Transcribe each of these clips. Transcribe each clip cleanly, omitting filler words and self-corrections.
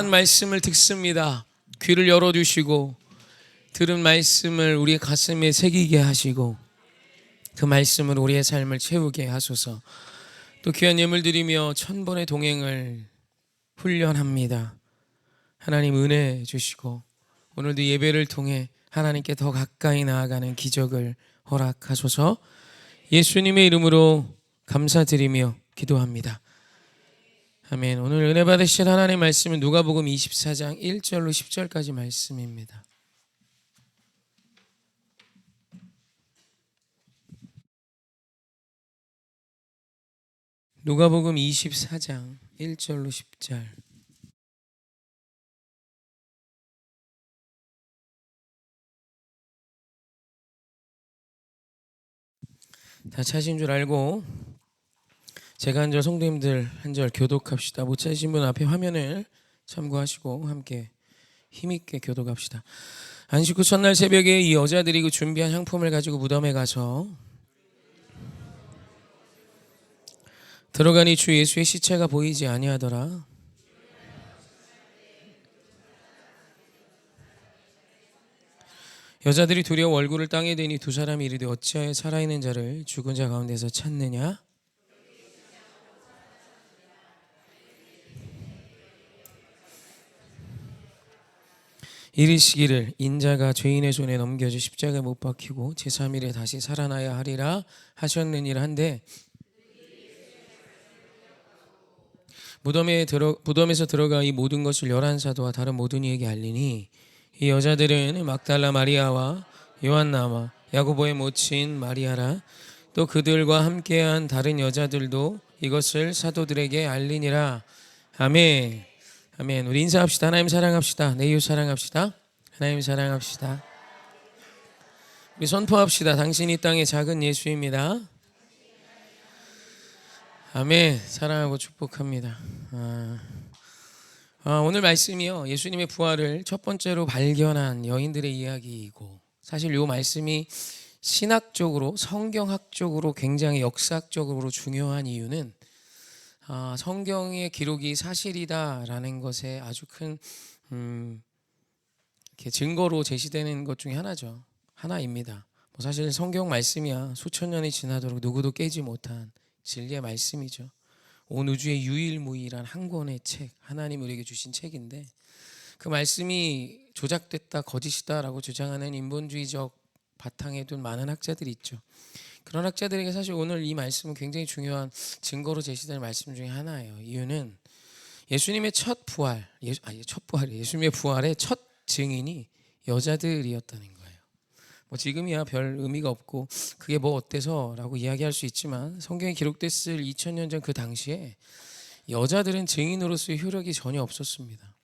말씀을 듣습니다. 귀를 열어주시고 들은 말씀을 우리의 가슴에 새기게 하시고 그 말씀으로 우리의 삶을 채우게 하소서. 또 귀한 예물 드리며 천번의 동행을 훈련합니다. 하나님 은혜 주시고 오늘도 예배를 통해 하나님께 더 가까이 나아가는 기적을 허락하소서. 예수님의 이름으로 감사드리며 기도합니다. 아멘. 오늘 은혜 받으실 하나님의 말씀은 누가복음 24장 1절로 10절까지 말씀입니다. 누가복음 24장 1절로 10절. 다 찾으신 줄 알고 제가 한 절, 성도님들 한 절 교독합시다. 못 찾으신 분 앞에 화면을 참고하시고 함께 힘있게 교독합시다. 안식 후 첫날 새벽에 이 여자들이 그 준비한 향품을 가지고 무덤에 가서 들어가니 주 예수의 시체가 보이지 아니하더라. 여자들이 두려워 얼굴을 땅에 대니 두 사람이 이르되 어찌하여 살아있는 자를 죽은 자 가운데서 찾느냐? 이르시기를 인자가 죄인의 손에 넘겨져 십자가에 못 박히고 제3일에 다시 살아나야 하리라 하셨느니라 한데 무덤에서 들어가 이 모든 것을 11사도와 다른 모든 이에게 알리니 이 여자들은 막달라 마리아와 요한나와 야고보의 모친 마리아라 또 그들과 함께한 다른 여자들도 이것을 사도들에게 알리니라. 아멘. 아멘. 우리 인사합시다. 하나님 사랑합시다. 내 이웃 사랑합시다. 하나님 사랑합시다. 우리 선포합시다. 당신이 땅의 작은 예수입니다. 아멘. 사랑하고 축복합니다. 오늘 말씀이요, 예수님의 부활을 첫 번째로 발견한 여인들의 이야기이고, 사실 이 말씀이 신학적으로 성경학적으로 굉장히 역사적으로 중요한 이유는 성경의 기록이 사실이다라는 것에 아주 큰 이렇게 증거로 제시되는 것 중에 하나입니다. 사실 성경 말씀이야 수천 년이 지나도록 누구도 깨지 못한 진리의 말씀이죠. 온 우주의 유일무이한 한 권의 책, 하나님 우리에게 주신 책인데 그 말씀이 조작됐다, 거짓이다라고 주장하는 인본주의적 바탕에 둔 많은 학자들이 있죠. 그런 학자들에게 사실 오늘 이 말씀은 굉장히 중요한 증거로 제시되는 말씀 중에 하나예요. 이유는 예수님의 예수님의 부활의 첫 증인이 여자들이었다는 거예요. 지금이야 별 의미가 없고 그게 뭐 어때서라고 이야기할 수 있지만 성경에 기록됐을 2000년 전 그 당시에 여자들은 증인으로서의 효력이 전혀 없었습니다.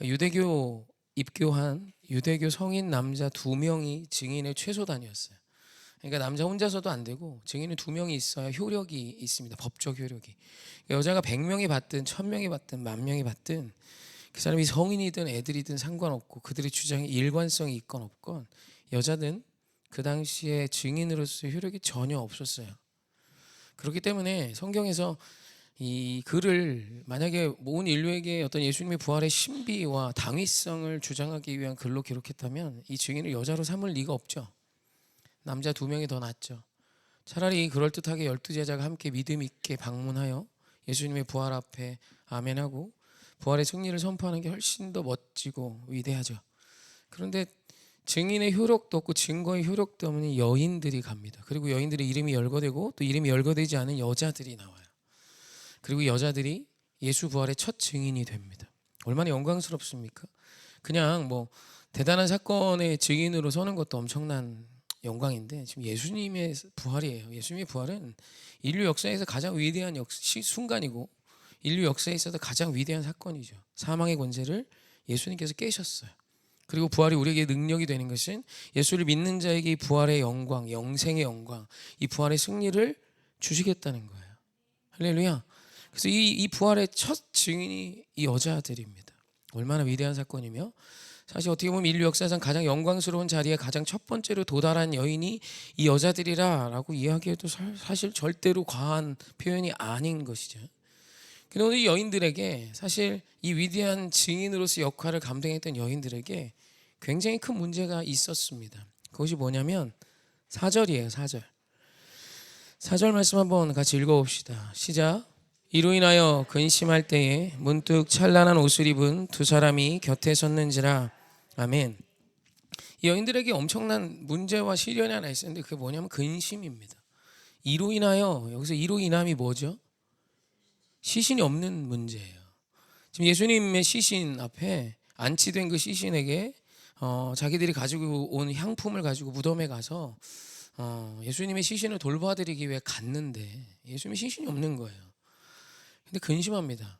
유대교 입교한 유대교 성인 남자 2명이 증인의 최소단이었어요. 그러니까 남자 혼자서도 안 되고 증인은 2명이 있어야 효력이 있습니다. 법적 효력이. 여자가 100명이 받든 1000명이 받든 10,000명이 받든 그 사람이 성인이든 애들이든 상관없고 그들의 주장에 일관성이 있건 없건 여자는 그 당시에 증인으로서의 효력이 전혀 없었어요. 그렇기 때문에 성경에서 이 글을 만약에 온 인류에게 어떤 예수님의 부활의 신비와 당위성을 주장하기 위한 글로 기록했다면 이 증인을 여자로 삼을 리가 없죠. 남자 2명이 더 낫죠. 차라리 그럴듯하게 12제자가 함께 믿음 있게 방문하여 예수님의 부활 앞에 아멘하고 부활의 승리를 선포하는 게 훨씬 더 멋지고 위대하죠. 그런데 증인의 효력도 없고 증거의 효력도 없는 여인들이 갑니다. 그리고 여인들의 이름이 열거되고 또 이름이 열거되지 않은 여자들이 나와요. 그리고 여자들이 예수 부활의 첫 증인이 됩니다. 얼마나 영광스럽습니까? 그냥 대단한 사건의 증인으로 서는 것도 엄청난 영광인데 지금 예수님의 부활이에요. 예수님의 부활은 인류 역사에서 가장 위대한 순간이고 인류 역사에 있어서 가장 위대한 사건이죠. 사망의 권세를 예수님께서 깨셨어요. 그리고 부활이 우리에게 능력이 되는 것은 예수를 믿는 자에게 이 부활의 영광, 영생의 영광, 이 부활의 승리를 주시겠다는 거예요. 할렐루야. 그래서 이 부활의 첫 증인이 이 여자들입니다. 얼마나 위대한 사건이며 사실 어떻게 보면 인류 역사상 가장 영광스러운 자리에 가장 첫 번째로 도달한 여인이 이 여자들이라고 이야기해도 사실 절대로 과한 표현이 아닌 것이죠. 근데 오늘 이 여인들에게 사실 이 위대한 증인으로서 역할을 감당했던 여인들에게 굉장히 큰 문제가 있었습니다. 그것이 뭐냐면 4절이에요. 4절. 4절 말씀 한번 같이 읽어봅시다. 시작. 이로 인하여 근심할 때에 문득 찬란한 옷을 입은 두 사람이 곁에 섰는지라. 아멘. 이 여인들에게 엄청난 문제와 시련이 하나 있었는데 그게 뭐냐면 근심입니다. 이로 인하여, 여기서 이로 인함이 뭐죠? 시신이 없는 문제예요. 지금 예수님의 시신 앞에 안치된 그 시신에게 자기들이 가지고 온 향품을 가지고 무덤에 가서 예수님의 시신을 돌봐드리기 위해 갔는데 예수님의 시신이 없는 거예요. 근데 근심합니다.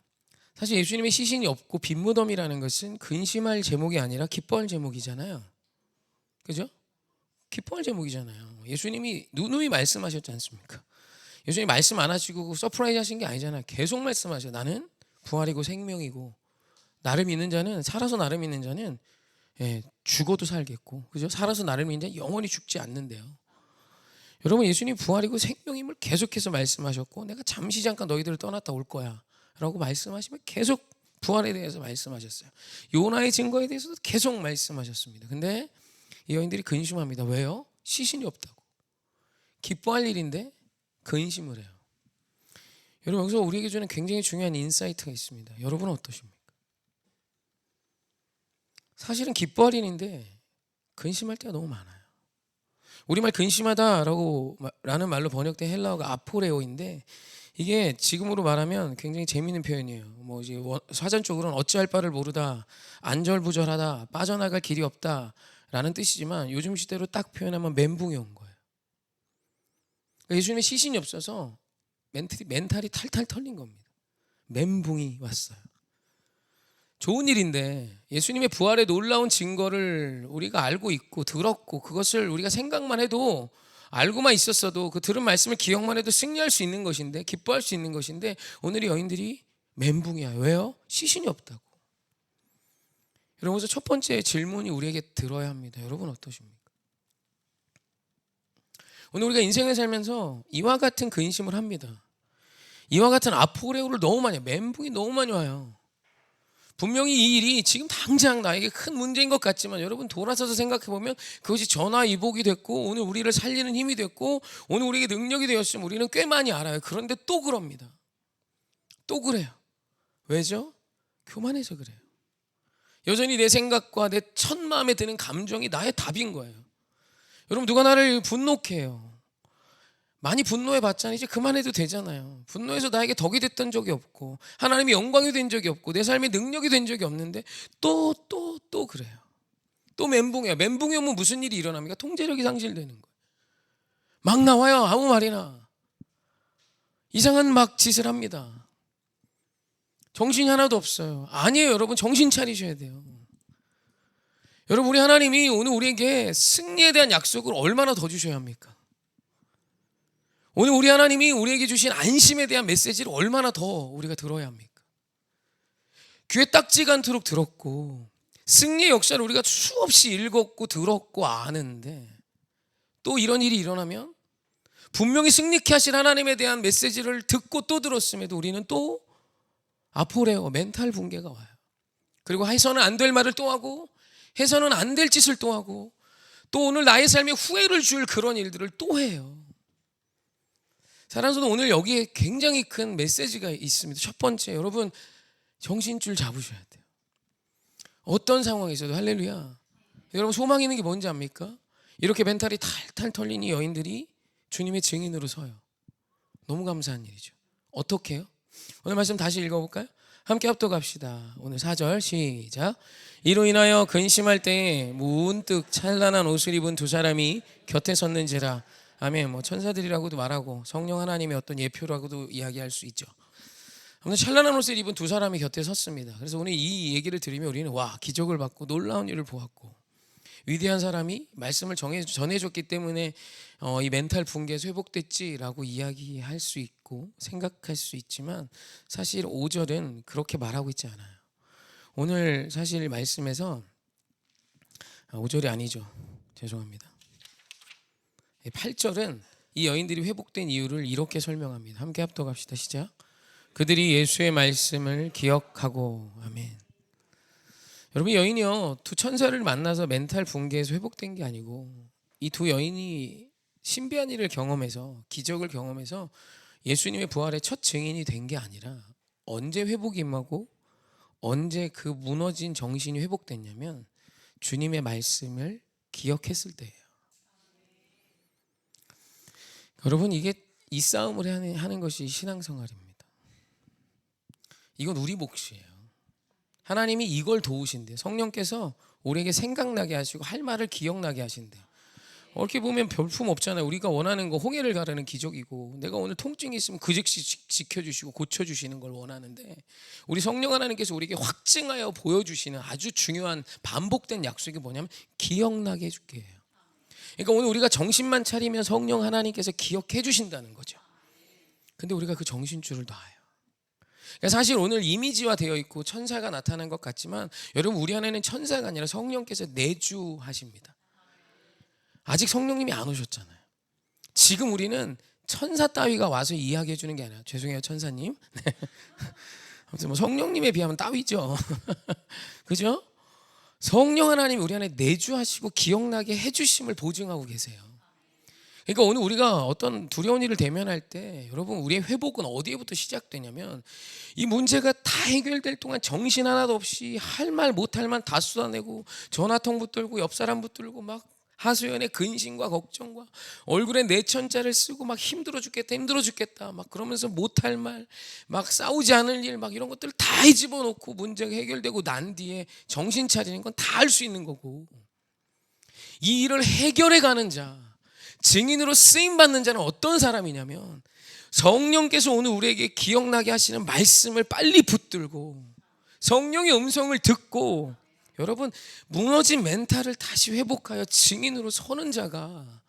사실 예수님의 시신이 없고 빈 무덤이라는 것은 근심할 제목이 아니라 기뻐할 제목이잖아요. 그죠? 기뻐할 제목이잖아요. 예수님이 누누이 말씀하셨지 않습니까? 예수님 말씀 안 하시고 서프라이즈 하신 게 아니잖아요. 계속 말씀하셔요. 나는 부활이고 생명이고 나를 믿는 자는, 살아서 나를 믿는 자는 죽어도 살겠고, 그죠? 살아서 나를 믿는 자는 영원히 죽지 않는데요. 여러분, 예수님 부활이고 생명임을 계속해서 말씀하셨고, 내가 잠시 잠깐 너희들을 떠났다 올 거야 라고 말씀하시면 계속 부활에 대해서 말씀하셨어요. 요나의 증거에 대해서도 계속 말씀하셨습니다. 근데 이 여인들이 근심합니다. 왜요? 시신이 없다고. 기뻐할 일인데 근심을 해요. 여러분, 여기서 우리에게 주는 굉장히 중요한 인사이트가 있습니다. 여러분은 어떠십니까? 사실은 기뻐할 일인데 근심할 때가 너무 많아요. 우리말 근심하다라고 라는 말로 번역된 헬라어가 아포레오인데, 이게 지금으로 말하면 굉장히 재미있는 표현이에요. 뭐 이제 사전적으로는 어찌할 바를 모르다, 안절부절하다, 빠져나갈 길이 없다라는 뜻이지만 요즘 시대로 딱 표현하면 멘붕이 온 거예요. 예수님의 시신이 없어서 멘탈이 탈탈 털린 겁니다. 멘붕이 왔어요. 좋은 일인데 예수님의 부활의 놀라운 증거를 우리가 알고 있고 들었고, 그것을 우리가 생각만 해도, 알고만 있었어도, 그 들은 말씀을 기억만 해도 승리할 수 있는 것인데, 기뻐할 수 있는 것인데, 오늘 이 여인들이 멘붕이야. 왜요? 시신이 없다고. 여러분, 그래서 첫 번째 질문이 우리에게 들어야 합니다. 여러분 어떠십니까? 오늘 우리가 인생을 살면서 이와 같은 근심을 합니다. 이와 같은 아포레오를 너무 많이 해요. 멘붕이 너무 많이 와요. 분명히 이 일이 지금 당장 나에게 큰 문제인 것 같지만, 여러분 돌아서서 생각해보면 그것이 전화위복이 됐고, 오늘 우리를 살리는 힘이 됐고, 오늘 우리에게 능력이 되었으면 우리는 꽤 많이 알아요. 그런데 또 그럽니다. 또 그래요. 왜죠? 교만해서 그래요. 여전히 내 생각과 내 첫 마음에 드는 감정이 나의 답인 거예요. 여러분, 누가 나를 분노케 해요. 많이 분노해봤자 이제 그만해도 되잖아요. 분노해서 나에게 덕이 됐던 적이 없고, 하나님의 영광이 된 적이 없고, 내 삶의 능력이 된 적이 없는데 또 그래요. 또 멘붕이에요. 멘붕이 오면 무슨 일이 일어납니까? 통제력이 상실되는 거예요. 막 나와요. 아무 말이나. 이상한 막 짓을 합니다. 정신이 하나도 없어요. 아니에요. 여러분, 정신 차리셔야 돼요. 여러분, 우리 하나님이 오늘 우리에게 승리에 대한 약속을 얼마나 더 주셔야 합니까? 오늘 우리 하나님이 우리에게 주신 안심에 대한 메시지를 얼마나 더 우리가 들어야 합니까? 귀에 딱지가 않도록 들었고, 승리의 역사를 우리가 수없이 읽었고 들었고 아는데, 또 이런 일이 일어나면 분명히 승리케 하실 하나님에 대한 메시지를 듣고 또 들었음에도 우리는 또 아포레오, 멘탈 붕괴가 와요. 그리고 해서는 안 될 말을 또 하고, 해서는 안 될 짓을 또 하고, 또 오늘 나의 삶에 후회를 줄 그런 일들을 또 해요. 사랑하는 성도, 오늘 여기에 굉장히 큰 메시지가 있습니다. 첫 번째, 여러분 정신줄 잡으셔야 돼요. 어떤 상황에서도. 할렐루야. 여러분, 소망이 있는 게 뭔지 압니까? 이렇게 멘탈이 탈탈 털린 이 여인들이 주님의 증인으로 서요. 너무 감사한 일이죠. 어떻게 해요? 오늘 말씀 다시 읽어볼까요? 함께 합독합시다. 오늘 4절 시작. 이로 인하여 근심할 때에 문득 찬란한 옷을 입은 두 사람이 곁에 섰는지라. 아멘. 뭐 천사들이라고도 말하고 성령 하나님의 어떤 예표라고도 이야기할 수 있죠. 아무튼 찬란한 옷을 입은 두 사람이 곁에 섰습니다. 그래서 오늘 이 얘기를 들으면 우리는 와, 기적을 받고 놀라운 일을 보았고, 위대한 사람이 말씀을 전해줬기 때문에 이 멘탈 붕괴에서 회복됐지라고 이야기할 수 있고 생각할 수 있지만, 사실 5절은 그렇게 말하고 있지 않아요. 오늘 사실 말씀에서 5절이 아니죠. 죄송합니다. 8절은 이 여인들이 회복된 이유를 이렇게 설명합니다. 함께 합독합시다. 시작. 그들이 예수의 말씀을 기억하고. 아멘. 여러분, 여인이요, 두 천사를 만나서 멘탈 붕괴에서 회복된 게 아니고 이 두 여인이 신비한 일을 경험해서, 기적을 경험해서 예수님의 부활의 첫 증인이 된 게 아니라 언제 회복이 임하고 언제 그 무너진 정신이 회복됐냐면 주님의 말씀을 기억했을 때예요. 여러분, 이게 이 싸움을 하는 것이 신앙생활입니다. 이건 우리 몫이에요. 하나님이 이걸 도우신대요. 성령께서 우리에게 생각나게 하시고 할 말을 기억나게 하신대요. 이렇게 보면 별품 없잖아요. 우리가 원하는 거 홍해를 가르는 기적이고, 내가 오늘 통증이 있으면 그 즉시 지켜주시고 고쳐주시는 걸 원하는데, 우리 성령 하나님께서 우리에게 확증하여 보여주시는 아주 중요한 반복된 약속이 뭐냐면 기억나게 해줄게 해요. 그러니까 오늘 우리가 정신만 차리면 성령 하나님께서 기억해 주신다는 거죠. 근데 우리가 그 정신줄을 놔요. 그러니까 사실 오늘 이미지화 되어 있고 천사가 나타난 것 같지만, 여러분, 우리 안에는 천사가 아니라 성령께서 내주하십니다. 아직 성령님이 안 오셨잖아요. 지금 우리는 천사 따위가 와서 이야기해 주는 게 아니라, 죄송해요 천사님, 아무튼 뭐 성령님에 비하면 따위죠. 그죠? 성령 하나님이 우리 안에 내주하시고 기억나게 해주심을 보증하고 계세요. 그러니까 오늘 우리가 어떤 두려운 일을 대면할 때, 여러분, 우리의 회복은 어디에부터 시작되냐면, 이 문제가 다 해결될 동안 정신 하나도 없이 할 말 못할 말 다 쏟아내고 전화통 붙들고 옆 사람 붙들고 막 하소연의 근심과 걱정과 얼굴에 내천자를 쓰고 막 힘들어 죽겠다 막 그러면서 못할 말, 막 싸우지 않을 일, 막 이런 것들 다 집어넣고 문제가 해결되고 난 뒤에 정신 차리는 건 다 할 수 있는 거고, 이 일을 해결해 가는 자, 증인으로 쓰임 받는 자는 어떤 사람이냐면, 성령께서 오늘 우리에게 기억나게 하시는 말씀을 빨리 붙들고 성령의 음성을 듣고, 여러분, 무너진 멘탈을 다시 회복하여 증인으로 서는 자가,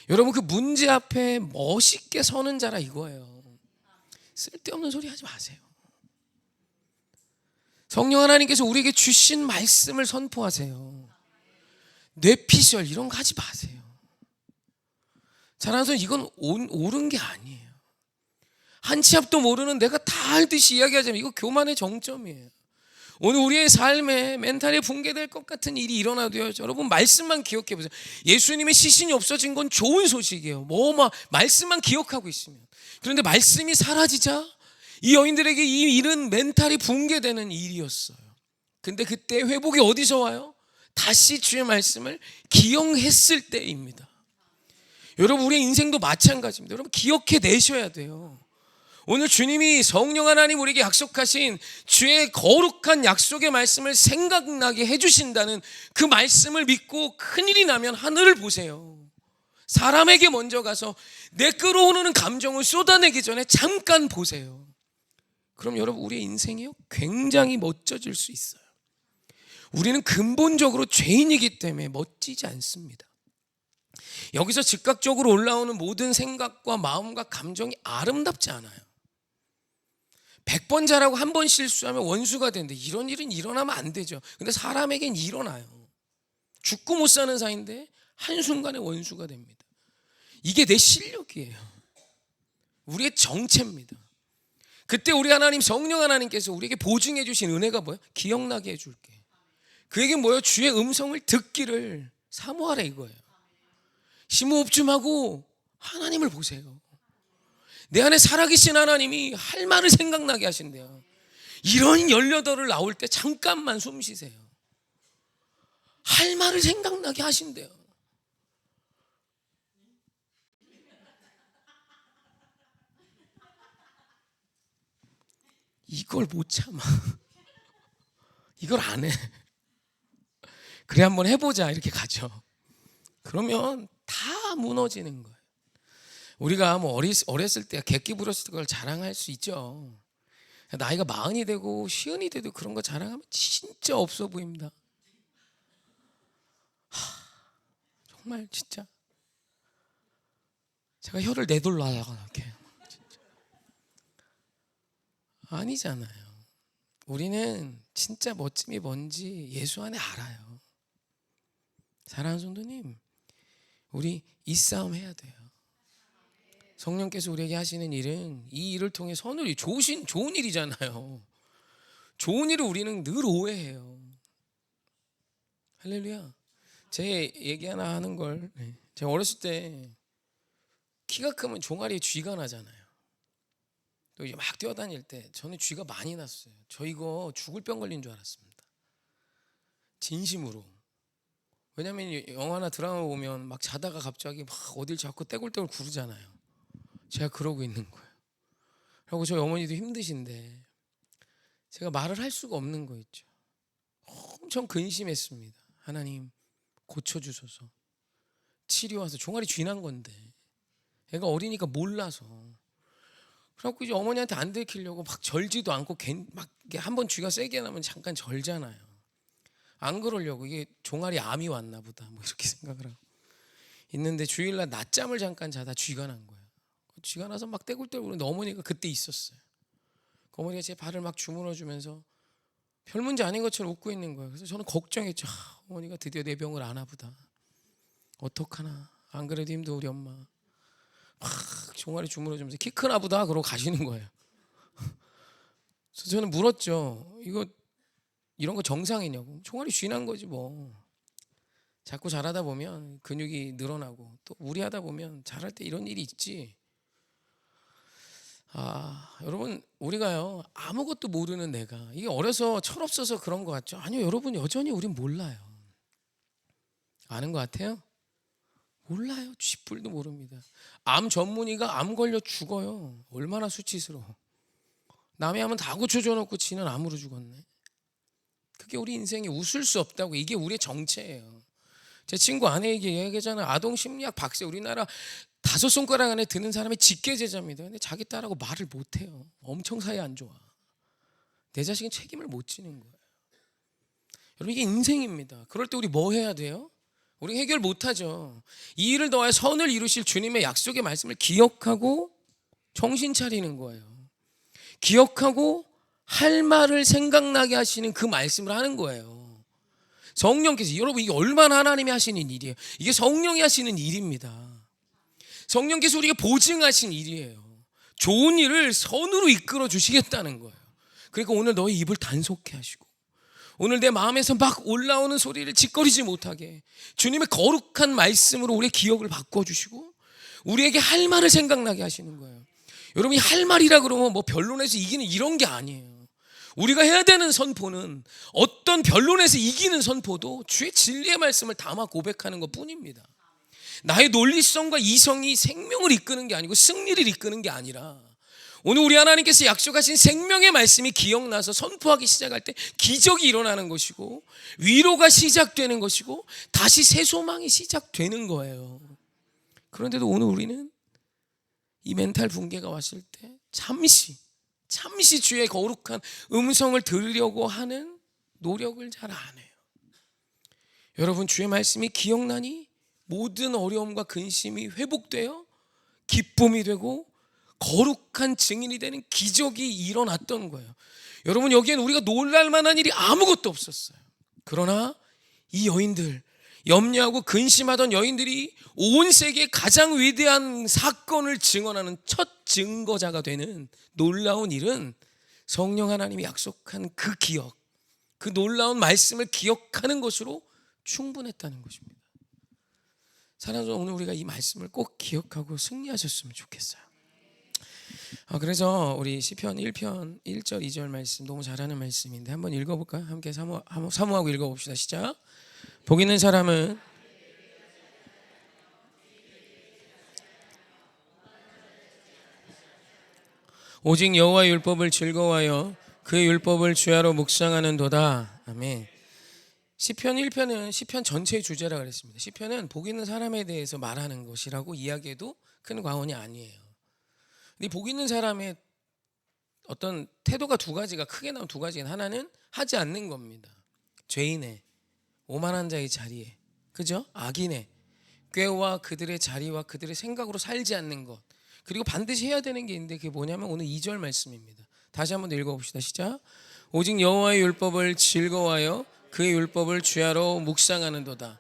여러분, 그 문제 앞에 멋있게 서는 자라 이거예요. 쓸데없는 소리 하지 마세요. 성령 하나님께서 우리에게 주신 말씀을 선포하세요. 뇌피셜 이런 거 하지 마세요. 자라서 이건 옳은 게 아니에요. 한 치 앞도 모르는 내가 다 알듯이 이야기하자면 이거 교만의 정점이에요. 오늘 우리의 삶에 멘탈이 붕괴될 것 같은 일이 일어나도요, 여러분, 말씀만 기억해 보세요. 예수님의 시신이 없어진 건 좋은 소식이에요. 말씀만 기억하고 있으면. 그런데 말씀이 사라지자 이 여인들에게 이 일은 멘탈이 붕괴되는 일이었어요. 근데 그때 회복이 어디서 와요? 다시 주의 말씀을 기억했을 때입니다. 여러분, 우리의 인생도 마찬가지입니다. 여러분, 기억해 내셔야 돼요. 오늘 주님이 성령 하나님 우리에게 약속하신 주의 거룩한 약속의 말씀을 생각나게 해주신다는 그 말씀을 믿고 큰일이 나면 하늘을 보세요. 사람에게 먼저 가서 내 끌어오르는 감정을 쏟아내기 전에 잠깐 보세요. 그럼 여러분, 우리의 인생이요, 굉장히 멋져질 수 있어요. 우리는 근본적으로 죄인이기 때문에 멋지지 않습니다. 여기서 즉각적으로 올라오는 모든 생각과 마음과 감정이 아름답지 않아요. 100번 잘하고 한 번 실수하면 원수가 되는데, 이런 일은 일어나면 안 되죠. 근데 사람에겐 일어나요. 죽고 못 사는 사이인데 한순간에 원수가 됩니다. 이게 내 실력이에요. 우리의 정체입니다. 그때 우리 하나님, 성령 하나님께서 우리에게 보증해 주신 은혜가 뭐예요? 기억나게 해줄게. 그에게 뭐예요? 주의 음성을 듣기를 사모하라 이거예요. 심호흡 좀 하고 하나님을 보세요. 내 안에 살아계신 하나님이 할 말을 생각나게 하신대요. 이런 18을 나올 때 잠깐만 숨 쉬세요. 할 말을 생각나게 하신대요. 이걸 못 참아. 이걸 안 해. 그래, 한번 해보자 이렇게 가죠. 그러면 다 무너지는 거예요. 우리가 뭐 어렸을 때 객기 부렸을 걸 자랑할 수 있죠. 나이가 40이 되고 50이 돼도 그런 거 자랑하면 진짜 없어 보입니다. 정말 진짜 제가 혀를 내둘러요 이렇게. 진짜. 아니잖아요. 우리는 진짜 멋짐이 뭔지 예수 안에 알아요. 사랑하는 성도님, 우리 이 싸움 해야 돼요. 성령께서 우리에게 하시는 일은 이 일을 통해 선을 좋은 일이잖아요. 좋은 일을 우리는 늘 오해해요. 할렐루야. 제 얘기 하나 하는 걸, 제가 어렸을 때 키가 크면 종아리에 쥐가 나잖아요. 또 이제 막 뛰어다닐 때 저는 쥐가 많이 났어요. 저 이거 죽을 병 걸린 줄 알았습니다. 진심으로. 왜냐면 영화나 드라마 보면 막 자다가 갑자기 막 어딜 자꾸 떼굴떼굴 구르잖아요. 제가 그러고 있는 거예요. 그리고 저희 어머니도 힘드신데 제가 말을 할 수가 없는 거 있죠. 엄청 근심했습니다. 하나님 고쳐주소서. 치료 와서 종아리 쥐난 건데 애가 어리니까 몰라서. 그래갖고 이제 어머니한테 안 들키려고 막 절지도 않고 막 한번 쥐가 세게 나면 잠깐 절잖아요. 안 그러려고 이게 종아리 암이 왔나 보다 뭐 이렇게 생각을 하고 있는데 주일날 낮잠을 잠깐 자다 쥐가 난 거예요. 쥐가 나서 막 떼굴떼굴 어머니가 그때 있었어요. 어머니가 제 발을 막 주물러 주면서 별 문제 아닌 것처럼 웃고 있는 거예요. 그래서 저는 걱정했죠. 어머니가 드디어 내 병을 아나 보다. 어떡하나. 안 그래도 힘도 우리 엄마. 막 종아리 주물러 주면서 키 크나 보다 그러고 가시는 거예요. 그래서 저는 물었죠. 이런 거 정상이냐고. 종아리 쥐난 거지 뭐. 자꾸 자라다 보면 근육이 늘어나고 또 무리하다 보면 자랄 때 이런 일이 있지. 여러분 우리가요 아무것도 모르는 내가 이게 어려서 철없어서 그런 것 같죠? 아니요 여러분 여전히 우린 몰라요. 아는 것 같아요? 몰라요. 쥐뿔도 모릅니다. 암 전문의가 암 걸려 죽어요. 얼마나 수치스러워. 남의 암은 다 고쳐줘 놓고 지는 암으로 죽었네. 그게 우리 인생에 웃을 수 없다고. 이게 우리의 정체예요. 제 친구 아내에게 얘기하잖아요. 아동 심리학 박사. 우리나라 5손가락 안에 드는 사람이 직계제자입니다. 근데 자기 딸하고 말을 못해요. 엄청 사이 안 좋아. 내 자식은 책임을 못 지는 거예요. 여러분 이게 인생입니다. 그럴 때 우리 뭐 해야 돼요? 우리 해결 못하죠. 이 일을 더하여 선을 이루실 주님의 약속의 말씀을 기억하고 정신 차리는 거예요. 기억하고 할 말을 생각나게 하시는 그 말씀을 하는 거예요. 성령께서, 여러분 이게 얼마나 하나님이 하시는 일이에요. 이게 성령이 하시는 일입니다. 성령께서 우리가 보증하신 일이에요. 좋은 일을 선으로 이끌어 주시겠다는 거예요. 그러니까 오늘 너의 입을 단속해 하시고 오늘 내 마음에서 막 올라오는 소리를 짓거리지 못하게 주님의 거룩한 말씀으로 우리의 기억을 바꿔주시고 우리에게 할 말을 생각나게 하시는 거예요. 여러분이 할 말이라 그러면 뭐 변론에서 이기는 이런 게 아니에요. 우리가 해야 되는 선포는 어떤 변론에서 이기는 선포도 주의 진리의 말씀을 담아 고백하는 것 뿐입니다. 나의 논리성과 이성이 생명을 이끄는 게 아니고 승리를 이끄는 게 아니라 오늘 우리 하나님께서 약속하신 생명의 말씀이 기억나서 선포하기 시작할 때 기적이 일어나는 것이고 위로가 시작되는 것이고 다시 새 소망이 시작되는 거예요. 그런데도 오늘 우리는 이 멘탈 붕괴가 왔을 때 잠시 주의 거룩한 음성을 들으려고 하는 노력을 잘 안 해요. 여러분 주의 말씀이 기억나니 모든 어려움과 근심이 회복되어 기쁨이 되고 거룩한 증인이 되는 기적이 일어났던 거예요. 여러분 여기엔 우리가 놀랄 만한 일이 아무것도 없었어요. 그러나 이 여인들, 염려하고 근심하던 여인들이 온 세계의 가장 위대한 사건을 증언하는 첫 증거자가 되는 놀라운 일은 성령 하나님이 약속한 그 기억, 그 놀라운 말씀을 기억하는 것으로 충분했다는 것입니다. 사랑하는 오늘 우리가 이 말씀을 꼭 기억하고 승리하셨으면 좋겠어요. 그래서 우리 시편 1편 1절 2절 말씀 너무 잘하는 말씀인데 한번 읽어볼까요? 함께 사모하고 읽어봅시다. 시작. 복 있는 사람은 오직 여호와의 율법을 즐거워하여 그의 율법을 주야로 묵상하는도다. 아멘. 시편 1편은 시편 전체의 주제라 그랬습니다. 시편은 복 있는 사람에 대해서 말하는 것이라고 이야기해도 큰 과언이 아니에요. 근데 복 있는 사람의 어떤 태도가 두 가지가 크게 나온 두 가지는 하나는 하지 않는 겁니다. 죄인의 오만한 자의 자리에, 그죠? 악인의 꾀와 그들의 자리와 그들의 생각으로 살지 않는 것. 그리고 반드시 해야 되는 게 있는데 그게 뭐냐면 오늘 2절 말씀입니다. 다시 한번 읽어봅시다. 시작. 오직 여호와의 율법을 즐거워하여 그의 율법을 주야로 묵상하는도다.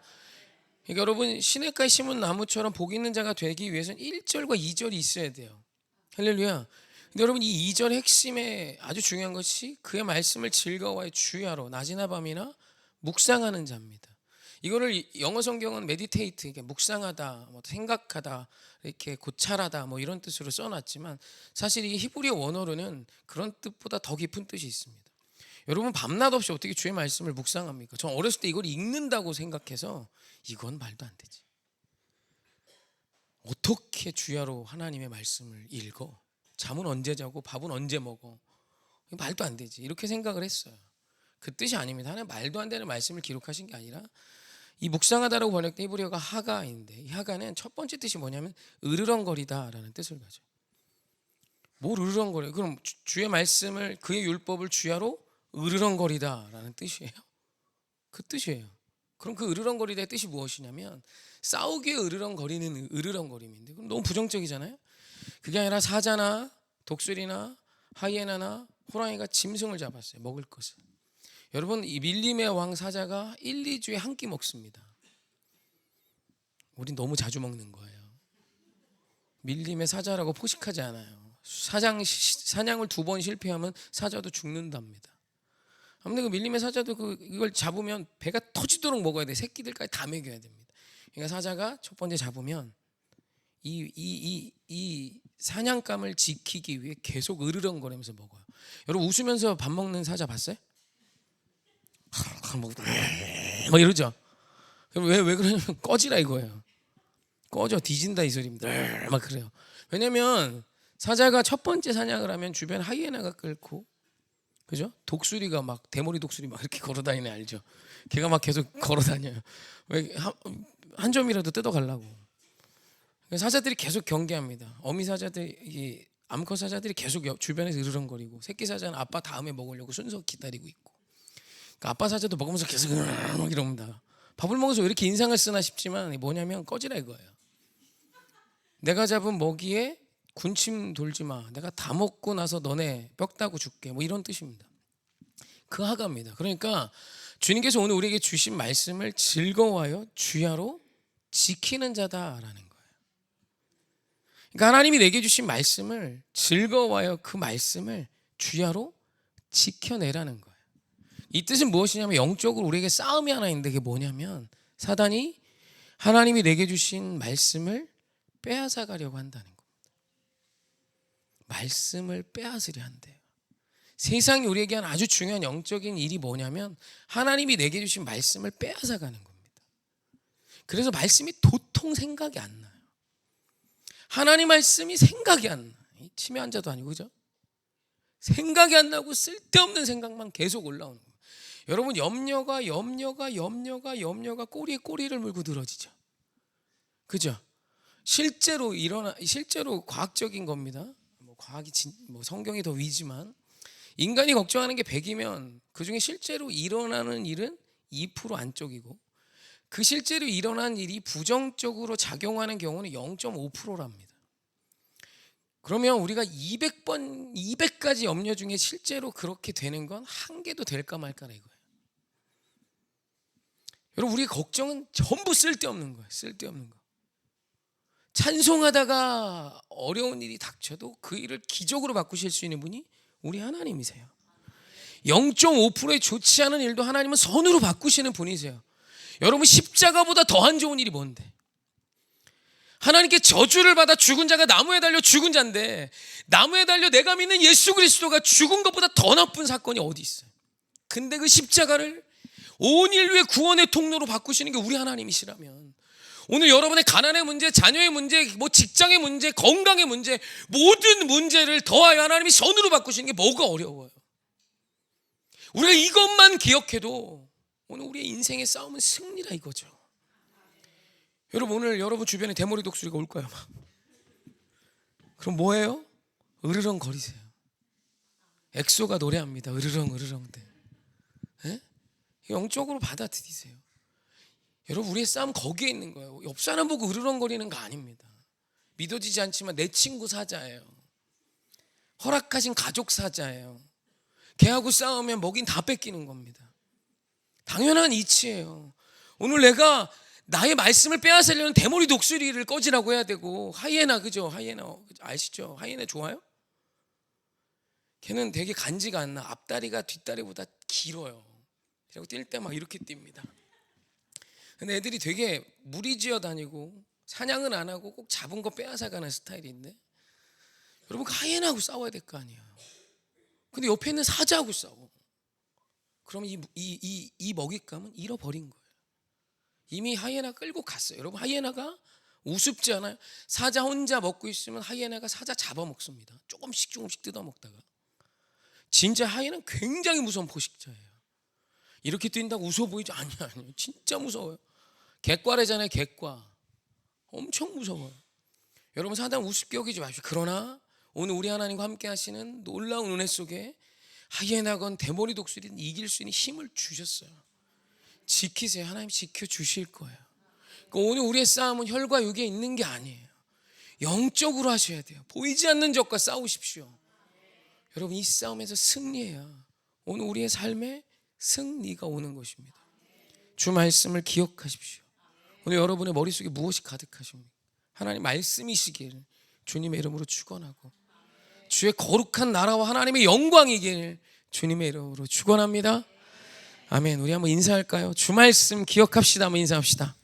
그러니까 여러분, 시냇가에 심은 나무처럼 복 있는 자가 되기 위해서는 1절과 2절이 있어야 돼요. 할렐루야. 근데 여러분, 이 2절의 핵심에 아주 중요한 것이 그의 말씀을 즐거워해 주야로 낮이나 밤이나 묵상하는 자입니다. 이거를 영어 성경은 메디테이트, 묵상하다, 뭐 생각하다, 이렇게 고찰하다, 뭐 이런 뜻으로 써놨지만 사실 이 히브리어 원어로는 그런 뜻보다 더 깊은 뜻이 있습니다. 여러분, 밤낮 없이 어떻게 주의 말씀을 묵상합니까? 전 어렸을 때 이걸 읽는다고 생각해서 이건 말도 안 되지. 어떻게 주야로 하나님의 말씀을 읽어? 잠은 언제 자고 밥은 언제 먹어? 말도 안 되지. 이렇게 생각을 했어요. 그 뜻이 아닙니다. 하나님 말도 안 되는 말씀을 기록하신 게 아니라 이 묵상하다라고 번역된 히브리어가 하가인데, 이 하가는 첫 번째 뜻이 뭐냐면 으르렁거리다라는 뜻을 가져요. 뭘 으르렁거려요? 그럼 주의 말씀을, 그의 율법을 주야로 으르렁거리다라는 뜻이에요. 그 뜻이에요. 그럼 그 으르렁거리다의 뜻이 무엇이냐면 싸우기에 으르렁거리는 으르렁거림인데, 그럼 너무 부정적이잖아요. 그게 아니라 사자나 독수리나 하이에나나 호랑이가 짐승을 잡았어요. 먹을 것을. 여러분, 이 밀림의 왕 사자가 1, 2주에 한 끼 먹습니다. 우린 너무 자주 먹는 거예요. 밀림의 사자라고 포식하지 않아요. 사냥을 2번 실패하면 사자도 죽는답니다. 아무튼 그 밀림의 사자도 이걸 잡으면 배가 터지도록 먹어야 돼. 새끼들까지 다 먹여야 됩니다. 그러니까 사자가 첫 번째 잡으면 이 사냥감을 지키기 위해 계속 으르렁거리면서 먹어요. 여러분, 웃으면서 밥 먹는 사자 봤어요? 막 이러죠. 왜 그러냐면 꺼지라 이거예요. 꺼져, 뒤진다 이 소리입니다. 막 그래요. 왜냐면 사자가 첫 번째 사냥을 하면 주변 하이에나가 끓고, 그죠? 독수리가 막 대머리 독수리 막 이렇게 걸어다니네, 알죠? 걔가 막 계속 걸어다녀요. 왜 한 점이라도 뜯어가려고. 사자들이 계속 경계합니다. 어미 사자들, 이 암컷 사자들이 계속 주변에서 으르렁거리고, 새끼 사자는 아빠 다음에 먹으려고 순서 기다리고 있고. 그러니까 아빠 사자도 먹으면서 계속 막 이럽니다. 밥을 먹어서 왜 이렇게 인상을 쓰나 싶지만 뭐냐면 꺼지라 이거예요. 내가 잡은 먹이에 군침 돌지 마. 내가 다 먹고 나서 너네 뼈 따고 줄게. 뭐 이런 뜻입니다. 그 하가입니다. 그러니까 주님께서 오늘 우리에게 주신 말씀을 즐거워하여 주야로 지키는 자다라는 거예요. 그러니까 하나님이 내게 주신 말씀을 즐거워하여 그 말씀을 주야로 지켜내라는 거예요. 이 뜻은 무엇이냐면 영적으로 우리에게 싸움이 하나 있는데, 그게 뭐냐면 사단이 하나님이 내게 주신 말씀을 빼앗아 가려고 한다는 겁니다. 말씀을 빼앗으려 한대요. 세상이 우리에게 한 아주 중요한 영적인 일이 뭐냐면 하나님이 내게 주신 말씀을 빼앗아 가는 겁니다. 그래서 말씀이 도통 생각이 안 나요. 하나님 말씀이 생각이 안 나. 치매 환자도 아니고, 그죠? 생각이 안 나고 쓸데없는 생각만 계속 올라오는 거예요. 여러분, 염려가 꼬리에 꼬리를 물고 늘어지죠. 그죠? 실제로 과학적인 겁니다. 성경이 더 위지만 인간이 걱정하는 게 100이면 그중에 실제로 일어나는 일은 2% 안쪽이고, 그 실제로 일어난 일이 부정적으로 작용하는 경우는 0.5%랍니다. 그러면 우리가 200가지 염려 중에 실제로 그렇게 되는 건 한 개도 될까 말까라 이거예요. 여러분, 우리의 걱정은 전부 쓸데없는 거예요. 쓸데없는 거. 찬송하다가 어려운 일이 닥쳐도 그 일을 기적으로 바꾸실 수 있는 분이 우리 하나님이세요. 0.5%의 좋지 않은 일도 하나님은 선으로 바꾸시는 분이세요. 여러분, 십자가보다 더한 좋은 일이 뭔데? 하나님께 저주를 받아 죽은 자가 나무에 달려 죽은 자인데, 나무에 달려 내가 믿는 예수 그리스도가 죽은 것보다 더 나쁜 사건이 어디 있어요? 근데 그 십자가를 온 인류의 구원의 통로로 바꾸시는 게 우리 하나님이시라면, 오늘 여러분의 가난의 문제, 자녀의 문제, 뭐 직장의 문제, 건강의 문제, 모든 문제를 더하여 하나님이 선으로 바꾸시는 게 뭐가 어려워요? 우리가 이것만 기억해도 오늘 우리의 인생의 싸움은 승리라 이거죠. 여러분, 오늘 여러분 주변에 대머리 독수리가 올 거예요. 막. 그럼 뭐예요? 으르렁 거리세요. 엑소가 노래합니다. 으르렁 으르렁대. 네? 영적으로 받아들이세요. 여러분, 우리의 싸움 거기에 있는 거예요. 옆 사람 보고 으르렁거리는 거 아닙니다. 믿어지지 않지만 내 친구 사자예요. 허락하신 가족 사자예요. 걔하고 싸우면 먹인 다 뺏기는 겁니다. 당연한 이치예요. 오늘 내가 나의 말씀을 빼앗으려는 대머리 독수리를 꺼지라고 해야 되고, 하이에나, 그죠? 하이에나 아시죠? 하이에나 좋아요? 걔는 되게 간지가 안 나. 앞다리가 뒷다리보다 길어요. 그리고 뛸 때 막 이렇게 뜁니다. 근데 애들이 되게 무리지어 다니고 사냥은 안 하고 꼭 잡은 거 빼앗아가는 스타일인데, 여러분 그 하이에나하고 싸워야 될 거 아니에요. 근데 옆에 있는 사자하고 싸워. 그럼 이 먹잇감은 잃어버린 거예요. 이미 하이에나 끌고 갔어요. 여러분 하이에나가 우습지 않아요? 사자 혼자 먹고 있으면 하이에나가 사자 잡아먹습니다. 조금씩 뜯어먹다가. 진짜 하이에나는 굉장히 무서운 포식자예요. 이렇게 뛴다고 웃어 보이죠? 아니요. 진짜 무서워요. 객과래잖아요. 객과. 엄청 무서워요. 여러분 사단 우습게 여기지 마십시오. 그러나 오늘 우리 하나님과 함께 하시는 놀라운 은혜 속에 하이에나건 대머리 독수리든 이길 수 있는 힘을 주셨어요. 지키세요. 하나님 지켜주실 거예요. 그러니까 오늘 우리의 싸움은 혈과 육에 있는 게 아니에요. 영적으로 하셔야 돼요. 보이지 않는 적과 싸우십시오. 여러분 이 싸움에서 승리해야 오늘 우리의 삶에 승리가 오는 것입니다. 주 말씀을 기억하십시오. 오늘 여러분의 머릿속에 무엇이 가득하십니까? 하나님 말씀이시길 주님의 이름으로 축원하고, 주의 거룩한 나라와 하나님의 영광이길 주님의 이름으로 축원합니다. 아멘. 우리 한번 인사할까요? 주 말씀 기억합시다. 한번 인사합시다.